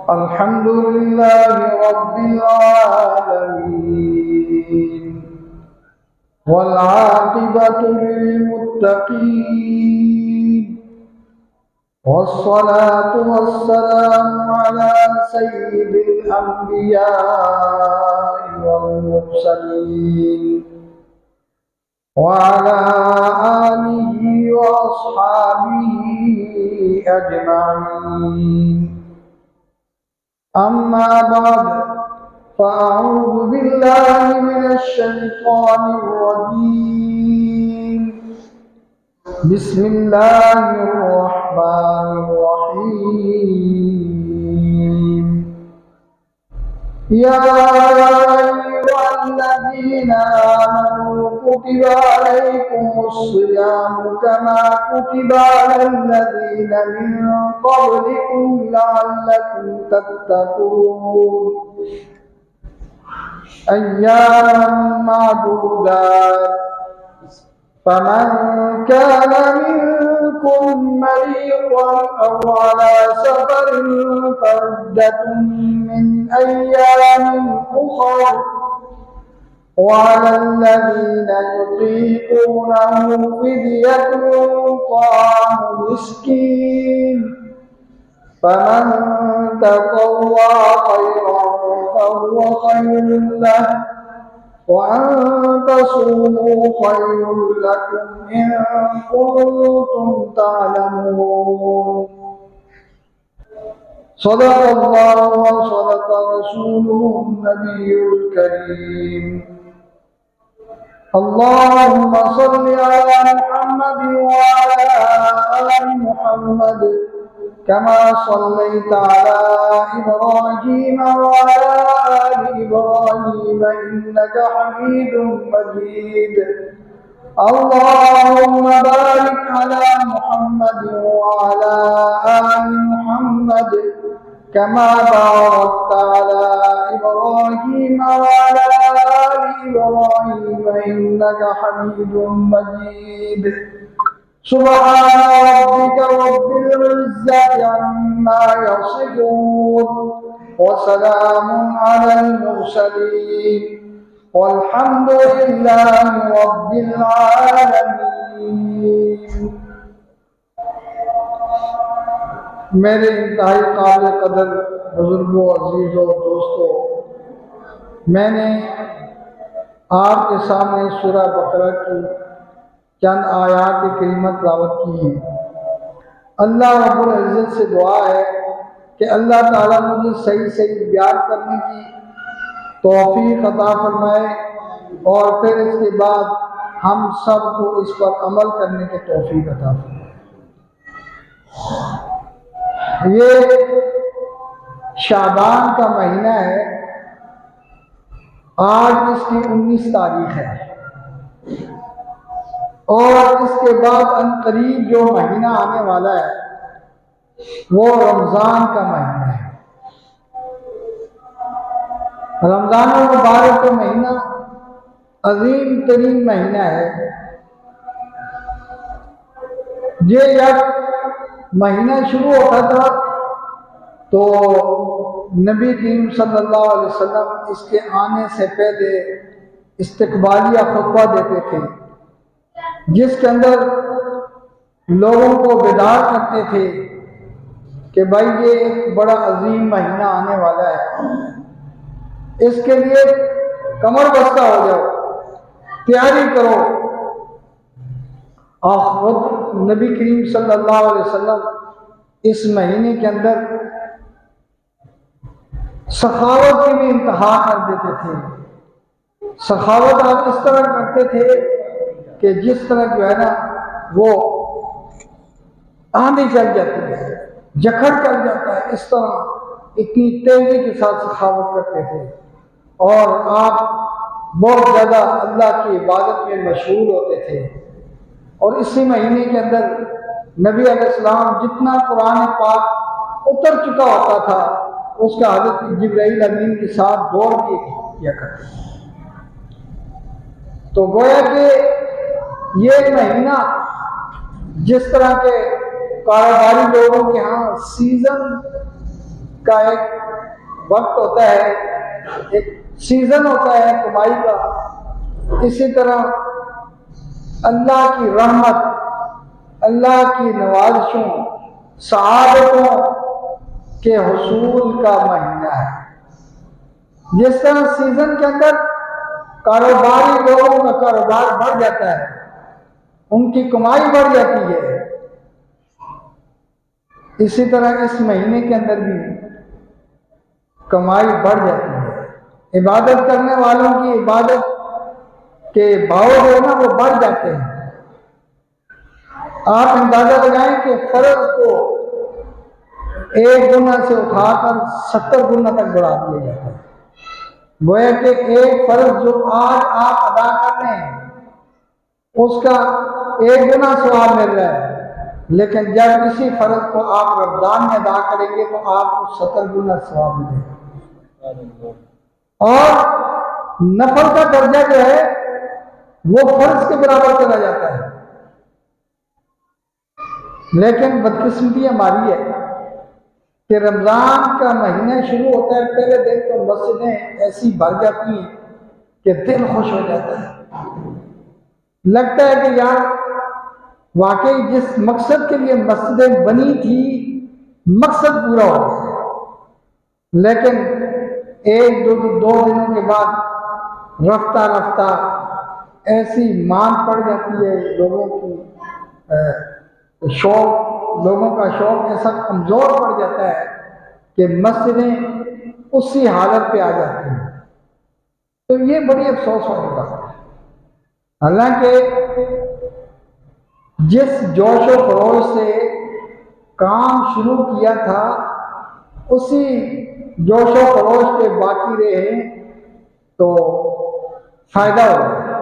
अल्हम्दुलिल्लाहि रब्बिल आलमीन वल आक़िबतु लिल मुत्तक़ीन वस्सलातु वस्सलामु अला सय्यिदिल अंबिया'i वल मुरसलीन व अला आलिहि व अस्हाबिहि अजमईन। अम्मा बाद फ़अऊज़ु बिल्लाहि मिनश शैतानिर रजीम। बिस्मिल्लाहिर रहमानिर रहीम। या अय्युहल्लज़ीना आमनू कुतिबा अलैकुमुस्सियामु कमा कुतिबा अलल्लज़ीना मिन क़ब्लिकुम लअल्लकुम तत्तक़ून। अय्यामन मादूदात फमन कान मिनकुम मरीज़न औ अला सफ़रिन फ़इद्दतुम मिन अय्यामिन उख़र वअलल्लज़ीना युतीक़ूनहु फ़िद्यतुन ताअमु मिस्कीन फमन ततव्वअ ख़ैरन फहुव ख़ैरुन लहु वअन तसूमू ख़ैरुन लकुम इन कुन्तुम तअलमून। सदक़ल्लाहु व सदक़ रसूलुहुन नबियुल करीम। अल्लाहुम्मा सल्लि अला मुहम्मद व अला आलि मुहम्मद कमा सल्लैता अला इब्राहीम व अला आलि इब्राहीम इन्नका हमीदुम मजीद। अल्लाहुम्मा बारिक अला मुहम्मद व अला आलि मुहम्मद कमा बारकता अला इब्राहीम व अला आलि इब्राहीम इन्नका हमीदुम मजीद। सुब्हान रब्बिका रब्बिल इज्जति अम्मा यसिफून व सलामुन अलल मुरसलीन वल्हम्दुलिल्लाहि रब्बिल आलमीन। मेरे इंतहाई काबिल कदर बुजुर्गों, अजीज़ों, दोस्तों, मैंने आपके सामने सूरह बकरा की चंद आयात करीमत तिलावत की है। अल्लाह रब्बुल इज़्ज़त से दुआ है कि अल्लाह ताला मुझे सही सही बयान करने की तौफीक अता फरमाए और फिर इसके बाद हम सब को इस पर अमल करने की तौफीक अता फरमाए। ये शाबान का महीना है। आज इसकी 19 तारीख है और इसके बाद अनकरीब जो महीना आने वाला है वो रमज़ान का महीना है। रमज़ान मुबारक का महीना अजीम तरीन महीना है। ये जब महीना शुरू होता था तो नबी करीम सल्लल्लाहु अलैहि वसल्लम इसके आने से पहले इस्तकबालिया खुतबा देते थे, जिसके अंदर लोगों को बेदार करते थे कि भाई ये एक बड़ा अजीम महीना आने वाला है, इसके लिए कमर बस्ता हो जाओ, तैयारी करो। और खुद नबी करीम सल्लल्लाहु अलैहि वसल्लम इस महीने के अंदर सखावत की भी इंतहा कर देते थे। सखावत आप इस तरह करते थे कि जिस तरह जो है ना वो आंधी चल जाती है, जखड़ चल जाता है, इस तरह इतनी तेजी के साथ सखावत करते थे। और आप बहुत ज़्यादा अल्लाह की इबादत में मशहूर होते थे। और इसी महीने के अंदर नबी अलैहिस्सलाम जितना कुरान पाक उतर चुका होता था उसका हज़रत जिब्राइल अमीन के साथ दौड़ किया करते थे। तो गोया कि ये महीना जिस तरह के कारोबारी लोगों के यहाँ सीजन का एक वक्त होता है, एक सीजन होता है कमाई का, इसी तरह अल्लाह की रहमत, अल्लाह की नवाजिशों, सआदतों के हुसूल का महीना है। जिस तरह सीजन के अंदर कारोबारी लोगों का कारोबार बढ़ जाता है, उनकी कमाई बढ़ जाती है, इसी तरह इस महीने के अंदर भी कमाई बढ़ जाती है। इबादत करने वालों की इबादत के भाव जो है ना वो बढ़ जाते हैं। आप अंदाजा लगाएं कि फर्ज को 1 गुना से उठाकर 70 गुना तक बढ़ा दिया जाता है। गोया कि एक फर्ज जो आज आप अदा कर रहे हैं उसका 1 गुना सवाब मिल रहा है, लेकिन जब इसी फर्ज को आप रमजान में अदा करेंगे तो आपको 70 गुना सवाब मिलेगा। और नफल का दर्जा जो है वो फर्ज के बराबर चला जाता है। लेकिन बदकिस्मती हमारी है कि रमजान का महीना शुरू होता है, पहले दिन तो मस्जिदें ऐसी भर जाती हैं कि दिल खुश हो जाता है। लगता है कि यार वाकई जिस मकसद के लिए मस्जिदें बनी थी मकसद पूरा हो गया। लेकिन 1-2 दिनों के बाद रफ्ता रफ्ता ऐसी मांग पड़ जाती है, लोगों का शौक ऐसा कमजोर पड़ जाता है कि मस्जिदें उसी हालत पे आ जाती हैं। तो ये बड़ी अफसोस वाली बात है। हालांकि जिस जोश और खरोश से काम शुरू किया था उसी जोश और खरोश पे बाकी रहे तो फायदा होगा,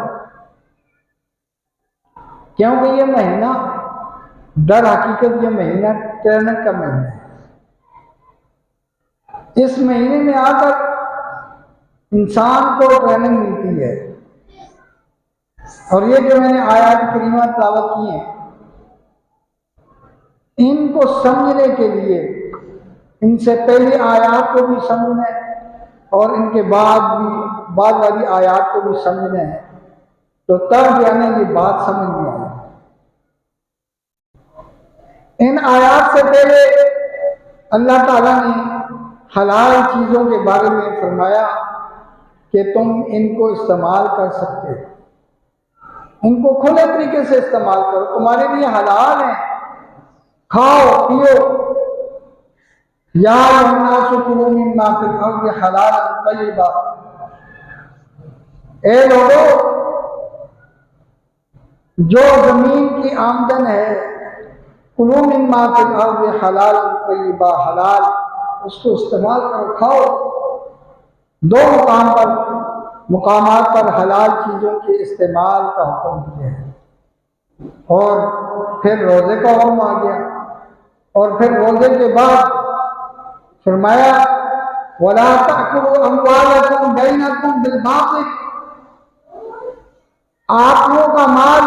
क्योंकि ये महीना दर हकीकत ये महीना ट्रेनिंग का महीना है। इस महीने में आकर इंसान को ट्रेनिंग मिलती है। और ये जो मैंने आयत करीमा तिलावत की है, इनको समझने के लिए इनसे पहली आयत को भी समझना है और इनके बाद वाली आयत को भी समझना है, तो तब जो है ना ये बात समझ में आए। इन आयत से पहले अल्लाह ताला ने हलाल चीज़ों के बारे में फरमाया कि तुम इनको इस्तेमाल कर सकते हो, उनको खुले तरीके से इस्तेमाल करो, तुम्हारे लिए हलाल है, खाओ पियो। या अय्युहन्नासु मिम्मा फिल अर्दि हलालन तय्यिबा, ए लोगों जो जमीन की आमदन है, कुलू मिम्मा फिल अर्दि हलालन तय्यिबा, हलाल उसको इस्तेमाल करो, खाओ। 2 मुकामात पर हलाल चीज़ों के इस्तेमाल का हुक्म दिया है। और फिर रोज़े का हुक्म आ गया, और फिर रोज़े के बाद फरमाया वला ताकुलू अमवालकुम बैनकुम बिल बातिल, आप लोगों का माल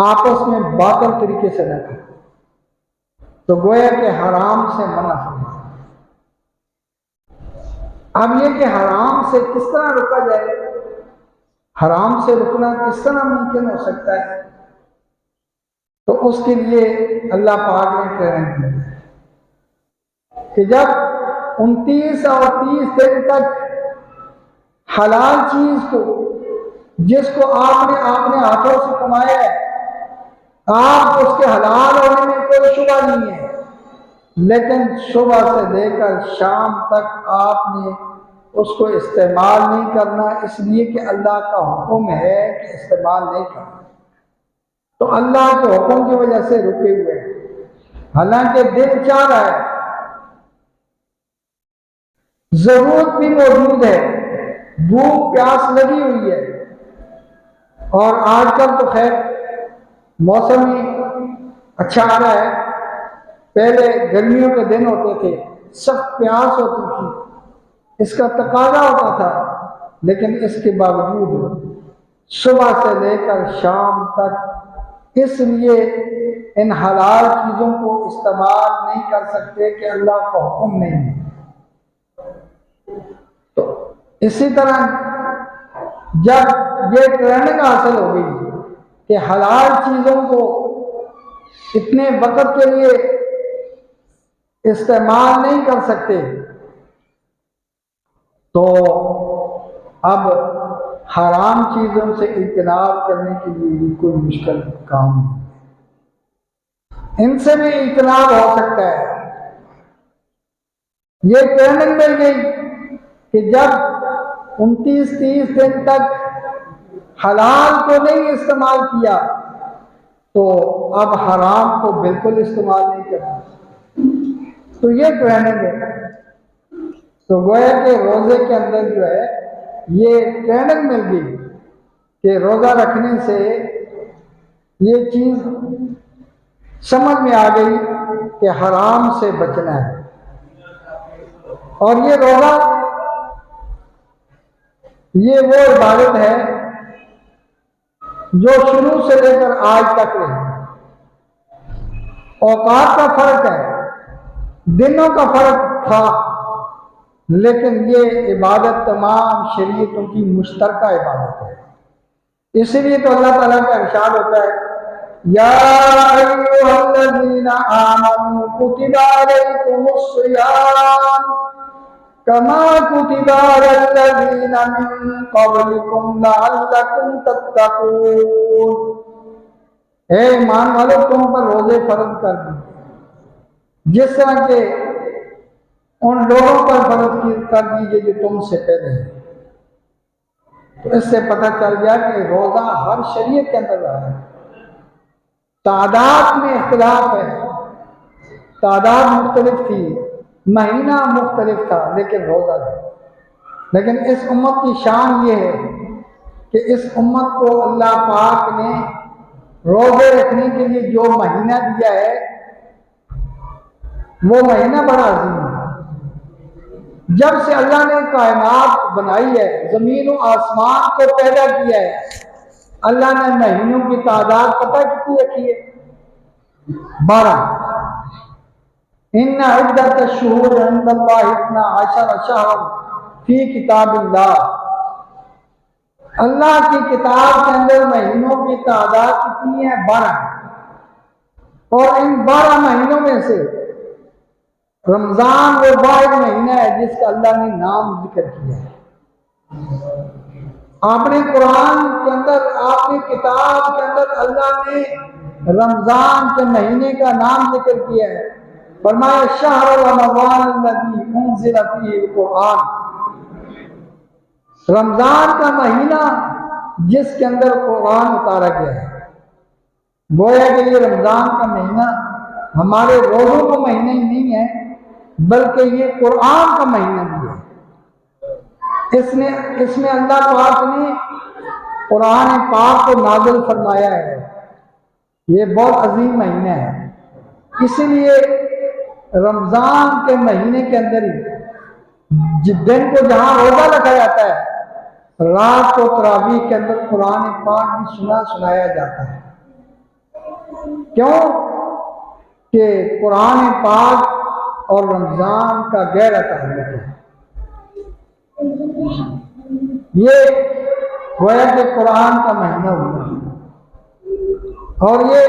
आपस में बातिल तरीके से न खाओ। तो गोया कि हराम से मना फरमाया। अब ये कि हराम से किस तरह रुका जाए, हराम से रुकना किस तरह मुमकिन हो सकता है, तो उसके लिए अल्लाह पाक ने ट्रेनिंग दी कि जब 29 और 30 दिन तक हलाल चीज को, जिसको आपने हाथों से कमाया है, आप उसके हलाल होने में कोई शुबा नहीं है, लेकिन सुबह से लेकर शाम तक आपने उसको इस्तेमाल नहीं करना, इसलिए कि अल्लाह का हुक्म है कि इस्तेमाल नहीं करना। तो अल्लाह के हुक्म की वजह से रुके हुए हैं। हालांकि दिल चाह रहा है, जरूरत भी मौजूद है, भूख प्यास लगी हुई है। और आजकल तो खैर मौसम ही अच्छा आ रहा है। पहले गर्मियों के दिन होते थे, सख्त प्यास होती थी, इसका तकाजा होता था, लेकिन इसके बावजूद सुबह से लेकर शाम तक इसलिए इन हलाल चीज़ों को इस्तेमाल नहीं कर सकते कि अल्लाह का हुक्म नहीं है। तो इसी तरह जब ये ट्रेनिंग हासिल हो गई कि हलाल चीज़ों को इतने वक्त के लिए इस्तेमाल नहीं कर सकते, तो अब हराम चीज़ों से इज्तनाब करने के लिए कोई मुश्किल काम नहीं, इनसे भी इज्तनाब हो सकता है। ये ट्रेनिंग मिल गई कि जब 29-30 दिन तक हलाल को नहीं इस्तेमाल किया तो अब हराम को बिल्कुल इस्तेमाल नहीं करना। तो ये ट्रेनिंग है। तो गोया के रोज़े के अंदर जो है ये ट्रेनिंग मिल गई कि रोज़ा रखने से ये चीज़ समझ में आ गई कि हराम से बचना है। और ये रोज़ा ये वो इबादत है जो शुरू से लेकर आज तक रही। औकात का फर्क है, दिनों का फर्क था, लेकिन ये इबादत तमाम शरीयतों की मुश्तरका इबादत है। इसीलिए तो अल्लाह ताला का इरशाद होता है, या अय्युहल्लज़ीना आमनू कुतिबा अलैकुमुस्सियाम कमा कुतिबा अलल्लज़ीना मिन क़ब्लिकुम लअल्लकुम तत्तक़ून। हे ईमान वालों, तुम पर रोजे फर्ज कर दिए जिस तरह के उन लोगों पर फर्ज कर दीजिए जो तुमसे पहले है। तो इससे पता चल गया कि रोजा हर शरीयत के अंदर रहा है। तादाद में इख्तिलाफ है, तादाद मुख्तलिफ थी, महीना मुख्तलिफ था, लेकिन रोजा था। लेकिन इस उम्मत की शान ये है कि इस उम्मत को अल्लाह पाक ने रोजे रखने के लिए जो महीना दिया है वो महीना बड़ा अजीम है। जब से अल्लाह ने कायनात बनाई है, जमीन और आसमान को पैदा किया है, अल्लाह ने महीनों की तादाद पता कितनी रखी है? 12। इन्ना इद्दत अश्शुहूर इंदल्लाहि इस्ना अशर शहरन फी किताबिल्लाह। अल्लाह की किताब के अंदर महीनों की तादाद कितनी है? 12। और इन 12 महीनों में से रमजान वो वाहिद महीना है जिसका अल्लाह ने नाम जिक्र किया है। आपने कुरान के अंदर, आपने किताब के अंदर अल्लाह ने रमजान के महीने का नाम जिक्र किया है। फरमाया शहर रमज़ान अल्लज़ी उन्ज़िला फ़ीहिल कुरान। रमजान का महीना जिसके अंदर कुरान उतारा गया है। गोया कि ये रमजान का महीना हमारे रोजों का महीना ही नहीं है, बल्कि ये कुरान का महीना भी है। इसमें अल्लाह पाक ने कुरान पाक को नाज़िल फरमाया है। ये बहुत अजीम महीना है। इसीलिए रमजान के महीने के अंदर ही जिस दिन को जहां रोजा रखा जाता है, रात को तरावीह के अंदर कुरान पाक भी सुनाया जाता है। क्यों? कि कुरान पाक और रमजान का गहरा ताल्लुक है। ये गोया के कुरान का महीना हुआ और ये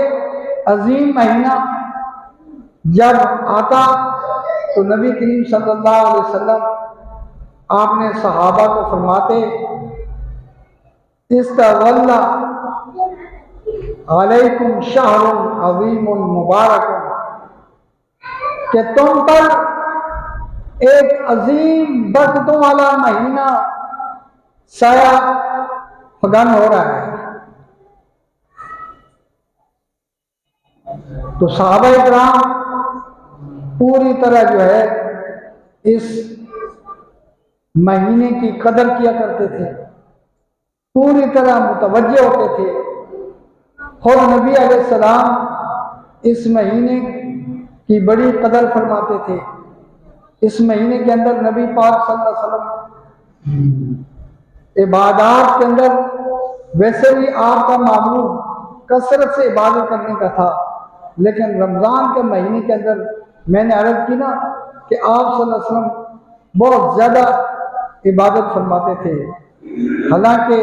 अजीम महीना जब आता तो नबी करीम सल्लल्लाहु अलैहि वसल्लम आपने सहाबा को फरमाते, इस्तग़ल्ला अलैकुम शहरुन अज़ीमुन मुबारकुन, कि तुम पर एक अजीम बरकतों वाला महीना साया फगन हो रहा है। तो सहाबा इकराम पूरी तरह जो है इस महीने की कदर किया करते थे, पूरी तरह मुतवज्जे होते थे। खुद नबी अलैहिस्सलाम इस महीने की बड़ी कदर फरमाते थे। इस महीने के अंदर नबी पाक सल्लल्लाहु अलैहि वसल्लम इबादत के अंदर वैसे भी आपका मामूल कसरत से इबादत करने का था, लेकिन रमज़ान के महीने के अंदर मैंने अर्ज़ की ना कि आप सल्लल्लाहु अलैहि वसल्लम बहुत ज़्यादा इबादत फरमाते थे। हालांकि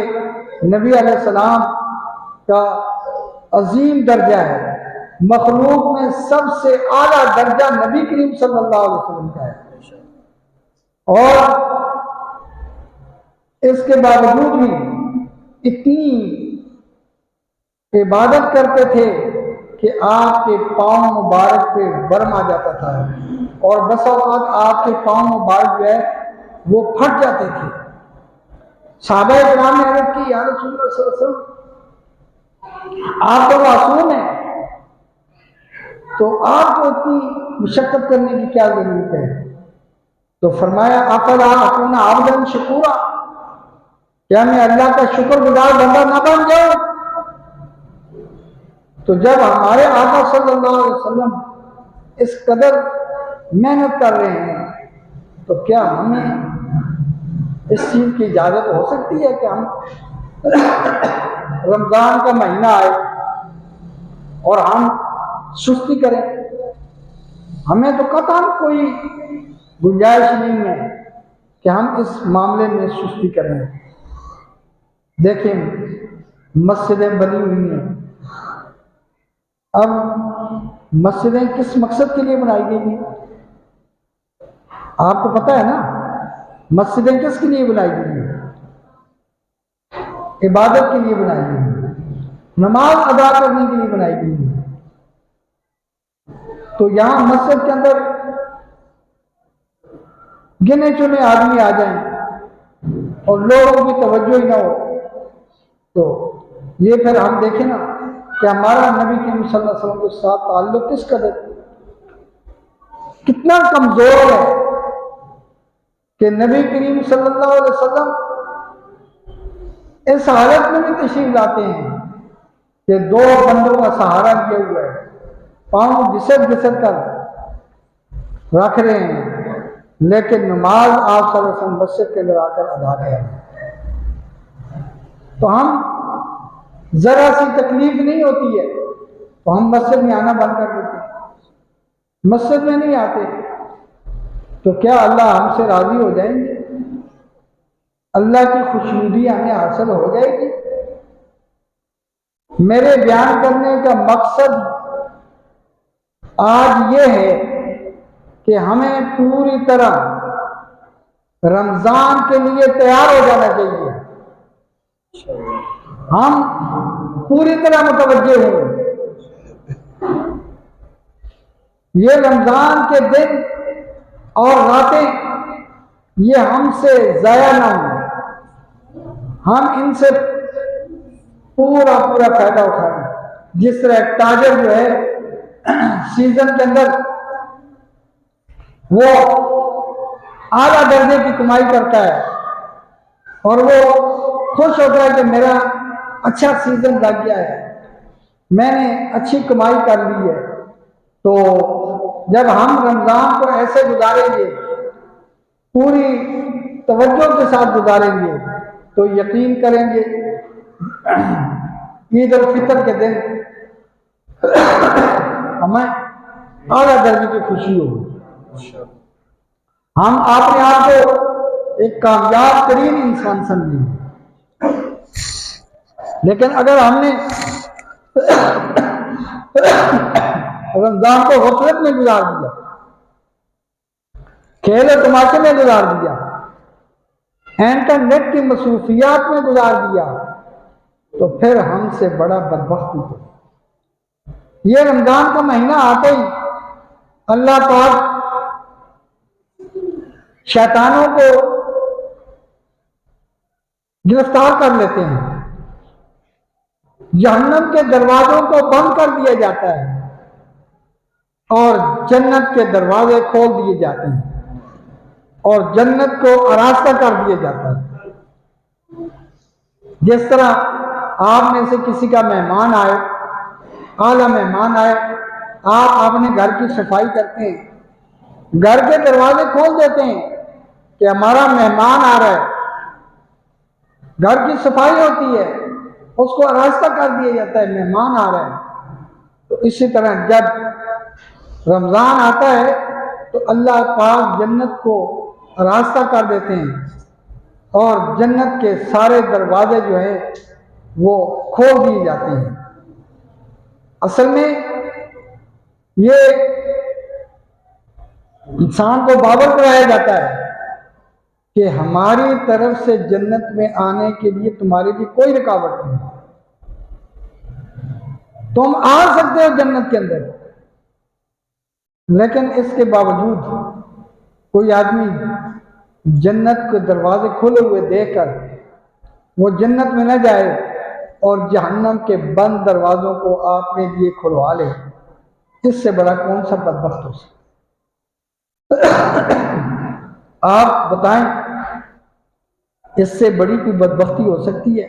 नबी अलैहिस्सलाम का अजीम दर्जा है, मखलूक में सबसे आला दर्जा नबी करीम सल्लल्लाहु अलैहि वसल्लम का है, और इसके बावजूद भी इतनी इबादत करते थे कि आपके पाँव मुबारक पे बर्म आ जाता था, और बस औक़ात आपके पाँव मुबारक जो है वो फट जाते थे। सहाबा इकराम ने अर्ज़ की, या रसूलल्लाह सल्लल्लाहु अलैहि वसल्लम, आप तो मासूम हैं, तो आपको इतनी मुशक्क़त करने की क्या जरूरत है? तो फरमाया, अफला अकूना अब्दन शकूरा, क्या मैं अल्लाह का शुक्रगुजार बंदा ना बन जाऊं? तो जब हमारे आका सल्लल्लाहु अलैहि वसल्लम इस कदर मेहनत कर रहे हैं, तो क्या हमें इस चीज़ की इजाज़त हो सकती है कि हम रमज़ान का महीना आए और हम सुस्ती करें? हमें तो कतई कोई गुंजाइश नहीं है कि हम इस मामले में सुस्ती करें। देखें, मस्जिदें बनी हुई हैं। अब मस्जिदें किस मकसद के लिए बनाई गई हैं? आपको पता है ना, मस्जिदें किसके लिए बनाई गई हैं? इबादत के लिए बनाई गई हैं, नमाज अदा करने के लिए बनाई गई हैं। तो यहां मस्जिद के अंदर गिने चुने आदमी आ जाएं और लोगों की तवज्जो ही ना हो, तो ये फिर हम देखें ना कि हमारा नबी करीम सल्लल्लाहु अलैहि वसल्लम के साथ ताल्लुक किस कदर कितना कमजोर है कि नबी करीम सल्लल्लाहु अलैहि वसल्लम इस हालत में भी तशरीफ लाते हैं कि दो बंदों का सहारा लिया हुआ है, पाँव घिसट घिसट कर रख रहे हैं, लेकिन नमाज आप सल्लल्लाहु अलैहि वसल्लम मस्जिद के अंदर आकर अदा करें। तो हम जरा सी तकलीफ नहीं होती है तो हम मस्जिद में आना बंद कर देते हैं, मस्जिद में नहीं आते, तो क्या अल्लाह हमसे राजी हो जाएंगे? अल्लाह की खुशनुदी हमें हासिल हो जाएगी? मेरे बयान करने का मकसद आज ये है कि हमें पूरी तरह रमजान के लिए तैयार हो जाना चाहिए। हम पूरी तरह मुतवज्जे हों। ये रमजान के दिन और रातें ये हमसे ज़ाया ना हो, हम इनसे पूरा पूरा फायदा उठाएं। जिस तरह ताजर जो है सीजन के अंदर वो आला दर्जे की कमाई करता है और वो खुश होता है कि मेरा अच्छा सीजन लग गया है, मैंने अच्छी कमाई कर ली है। तो जब हम रमजान को ऐसे गुजारेंगे, पूरी तवज्जो के साथ गुजारेंगे, तो यकीन करेंगे ईद उल फितर के दिन हमें आला दर्जे की खुशी होगी। हम अपने आप को एक कामयाब तरीन इंसान समझेंगे। लेकिन अगर हमने रमजान को गफलत में गुजार दिया, खेल तमाशे में गुजार दिया, इंटरनेट की मसरूफियात में गुजार दिया, तो फिर हमसे बड़ा बदबख्त होगा। ये रमजान का महीना आते ही अल्लाह पाक शैतानों को गिरफ्तार कर लेते हैं, जहन्नम के दरवाजों को बंद कर दिया जाता है और जन्नत के दरवाजे खोल दिए जाते हैं और जन्नत को आरास्ता कर दिया जाता है। जिस तरह आप में से किसी का मेहमान आए, आला मेहमान आए, आप अपने घर की सफाई करते हैं, घर के दरवाजे खोल देते हैं कि हमारा मेहमान आ रहा है, घर की सफाई होती है, उसको आरास्ता कर दिया जाता है, मेहमान आ रहे हैं। तो इसी तरह जब रमज़ान आता है तो अल्लाह पाक जन्नत को रास्ता कर देते हैं और जन्नत के सारे दरवाजे जो हैं वो खोल दिए जाते हैं। असल में ये इंसान को बावर कराया जाता है कि हमारी तरफ से जन्नत में आने के लिए तुम्हारे लिए कोई रुकावट नहीं, तुम आ सकते हो जन्नत के अंदर। लेकिन इसके बावजूद कोई आदमी जन्नत के दरवाजे खुले हुए देखकर वो जन्नत में न जाए और जहन्नम के बंद दरवाजों को अपने लिए खुलवा ले, इससे बड़ा कौन सा बदबख्त हो सकता? आप बताएं, इससे बड़ी कोई बदबख्ती हो सकती है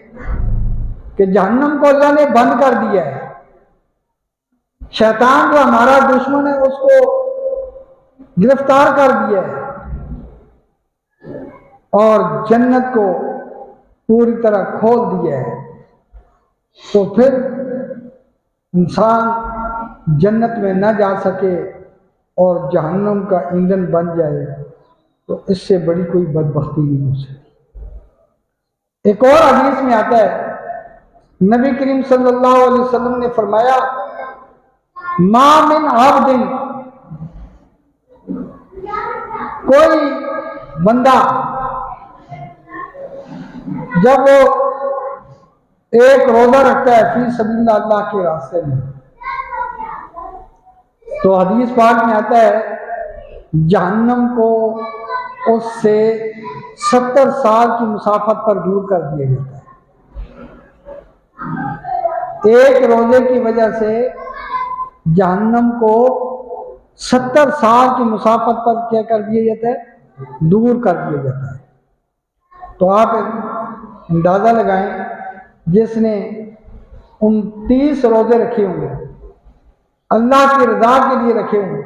कि जहन्नम को अल्लाह ने बंद कर दिया है, शैतान जो हमारा दुश्मन है उसको गिरफ्तार कर दिया है और जन्नत को पूरी तरह खोल दिया है। तो फिर इंसान जन्नत में न जा सके और जहन्नम का ईंधन बन जाए, तो इससे बड़ी कोई बदबख्ती नहीं हो सकती। एक और हदीस में आता है, नबी करीम सल्लल्लाहु अलैहि वसल्लम ने फरमाया, मा मिन आब्दिन, कोई बंदा जब वो एक रोजा रखता है फी सबीलिल्लाह, अल्लाह के रास्ते में, तो हदीस पाक में आता है जहन्नम को उससे 70 साल की मुसाफत पर दूर कर दिया जाता है। एक रोजे की वजह से जहन्नम को 70 साल की मुसाफत पर क्या कर दिया जाता है? दूर कर दिया जाता है। तो आप अंदाजा लगाएं, जिसने 29 रोजे रखे होंगे, अल्लाह की रजा के लिए रखे होंगे,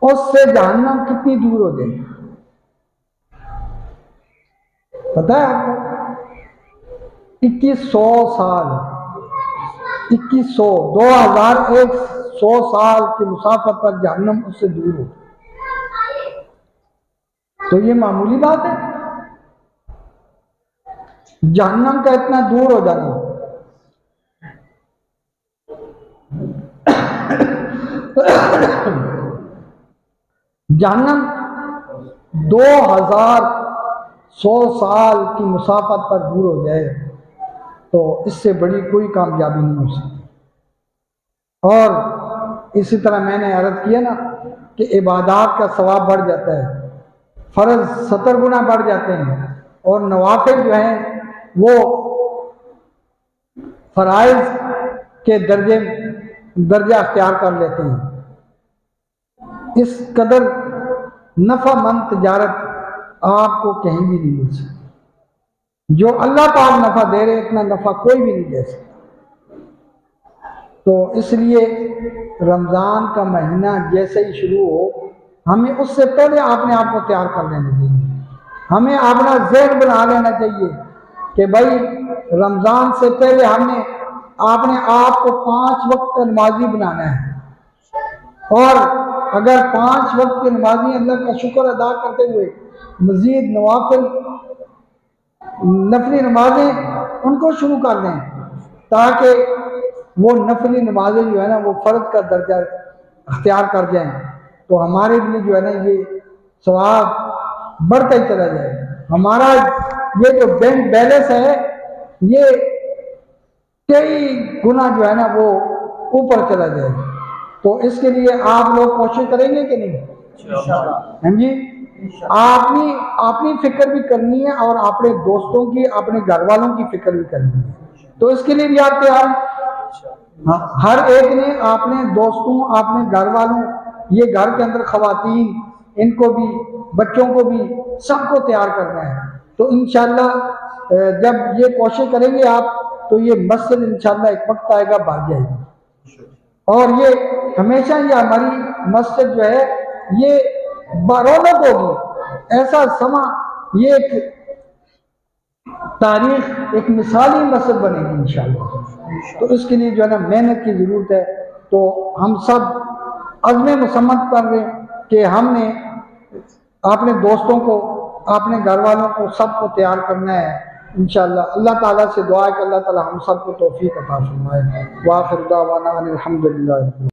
उससे जहन्नम कितनी दूर हो जाएगी पता है आपको? 2100 साल, 2100 2100 साल की मुसाफत पर जहन्नम उससे दूर हो। तो ये मामूली बात है जहन्नम का इतना दूर हो जाना। जहन्नम 2100 साल की मुसाफत पर दूर हो जाए तो इससे बड़ी कोई कामयाबी नहीं हो सकती। और इसी तरह मैंने अर्ज किया ना कि इबादत का सवाब बढ़ जाता है, फ़र्ज 70 गुना बढ़ जाते हैं और नवाफिल जो हैं वो फ़राइज़ के दर्जा अख्तियार कर लेते हैं। इस कदर नफ़ामंद तिजारत आपको कहीं भी नहीं मिल सकती। जो अल्लाह पाक नफ़ा दे रहे इतना नफ़ा कोई भी नहीं दे सकता। तो इसलिए रमज़ान का महीना जैसे ही शुरू हो, हमें उससे पहले अपने आप को तैयार कर लेना चाहिए। हमें अपना ज़हन बना लेना चाहिए कि भाई रमज़ान से पहले हमने अपने आप को 5 वक्त का नमाजी बनाना है। और अगर 5 वक्त के नमाजी अल्लाह का शुक्र अदा करते हुए मज़ीद नवाफिल नफली नमाजें उनको शुरू कर दें, ताकि वो नफली नमाजें जो है ना वो फ़र्ज का दर्जा अख्तियार कर जाएं, तो हमारे लिए जो है ना ये सवाब बढ़ता ही चला जाए। हमारा ये जो बैंक बैलेंस है ये कई गुना जो है ना वो ऊपर चला जाए। तो इसके लिए आप लोग कोशिश करेंगे कि नहीं? हाँ जी, अपनी फिक्र भी करनी है और अपने दोस्तों की, अपने घर वालों की फिक्र भी करनी है। तो इसके लिए भी आप तैयार हैं? हाँ, हर एक ने अपने दोस्तों, अपने घर वालों, ये घर के अंदर खवातीन, इनको भी, बच्चों को भी, सबको तैयार करना है। तो इंशाअल्लाह जब ये कोशिश करेंगे आप, तो ये मस्जिद इंशाअल्लाह एक वक्त आएगा भर जाएगी। और ये हमेशा ये हमारी मस्जिद जो है ये रौनक होगी। ऐसा समा ये एक तारीख एक मिसाली मस्जिद बनेगी इंशाअल्लाह। तो इसके लिए जो है ना मेहनत की ज़रूरत है। तो हम सब अज़्म मुसम्मत कर रहे कि हमने अपने दोस्तों को, अपने घर वालों को, सबको तैयार करना है इंशाअल्लाह। अल्लाह ताला से दुआ है कि अल्लाह ताला हम सबको तौफीक अता फरमाए। व आखिर दावाना अनिल हम्दुलिल्लाह।